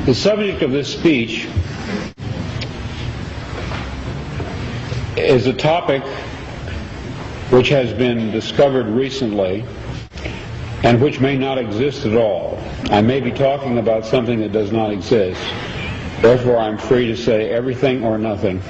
The subject of this speech is a topic which has been discovered recently and which may not exist at all. I may be talking about something that does not exist. Therefore, I'm free to say everything or nothing.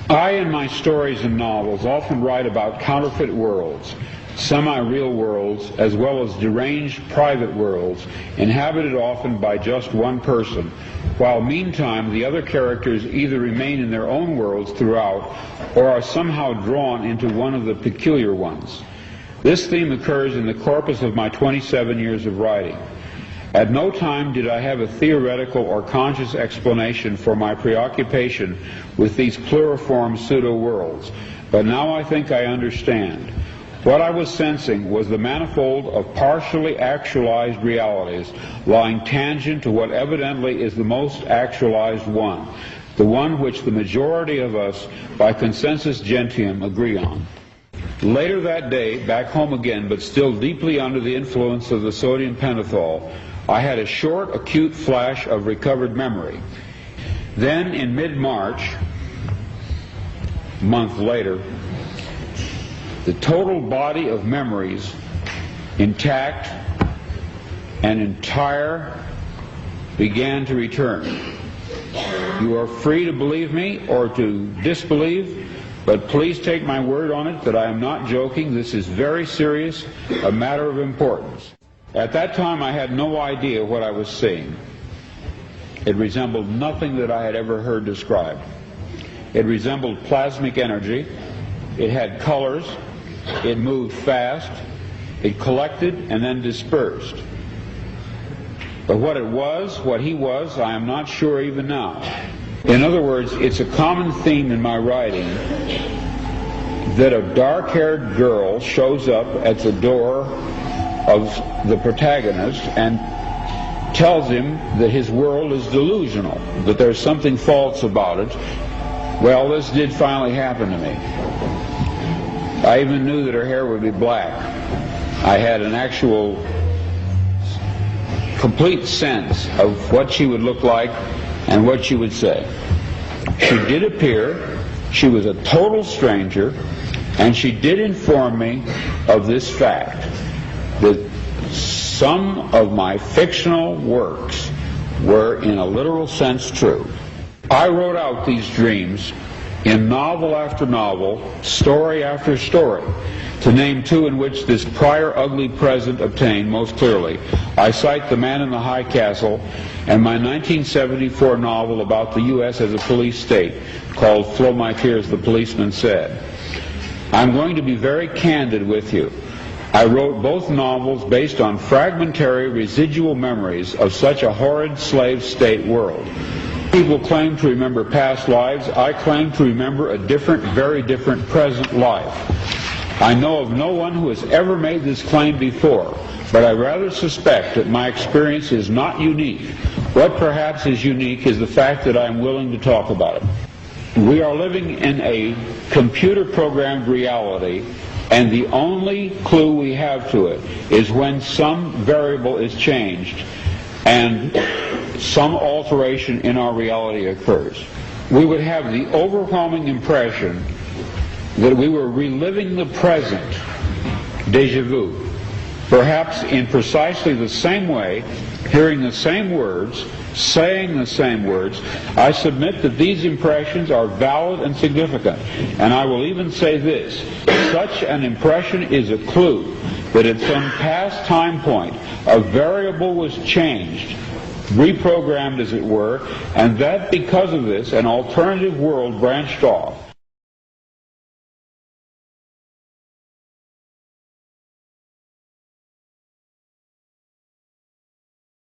I, in my stories and novels, often write about counterfeit worlds, semi-real worlds, as well as deranged private worlds, inhabited often by just one person, while meantime the other characters either remain in their own worlds throughout or are somehow drawn into one of the peculiar ones. This theme occurs in the corpus of my 27 years of writing. At no time did I have a theoretical or conscious explanation for my preoccupation with these pluriform pseudo-worlds, but now I think I understand. What I was sensing was the manifold of partially actualized realities lying tangent to what evidently is the most actualized one, the one which the majority of us, by consensus gentium, agree on. Later that day, back home again, but still deeply under the influence of the sodium pentothal, I had a short, acute flash of recovered memory. Then, in mid-March, a month later, the total body of memories, intact and entire, began to return. You are free to believe me or to disbelieve, but please take my word on it that I am not joking. This is very serious, a matter of importance. At that time, I had no idea what I was seeing. It resembled nothing that I had ever heard described. It resembled plasmic energy. It had colors. It moved fast. It collected and then dispersed. But what it was, what he was, I am not sure even now. In other words, it's a common theme in my writing that a dark-haired girl shows up at the door of the protagonist and tells him that his world is delusional, that there's something false about it. Well, this did finally happen to me. I even knew that her hair would be black. I had an actual complete sense of what she would look like and what she would say. She did appear. She was a total stranger, and she did inform me of this fact, that some of my fictional works were in a literal sense true. I wrote out these dreams in novel after novel, story after story. To name two in which this prior ugly present obtained most clearly, I cite The Man in the High Castle and my 1974 novel about the U.S. as a police state called Flow My Tears, the Policeman Said. I'm going to be very candid with you. I wrote both novels based on fragmentary residual memories of such a horrid slave state world. People claim to remember past lives. I claim to remember a different, very different present life. I know of no one who has ever made this claim before, but I rather suspect that my experience is not unique. What perhaps is unique is the fact that I'm willing to talk about it. We are living in a computer-programmed reality, and the only clue we have to it is when some variable is changed and some alteration in our reality occurs. We would have the overwhelming impression that we were reliving the present, déjà vu, perhaps in precisely the same way, hearing the same words, saying the same words. I submit that these impressions are valid and significant, and I will even say this: such an impression is a clue that at some past time point a variable was changed, reprogrammed as it were, and that because of this an alternative world branched off.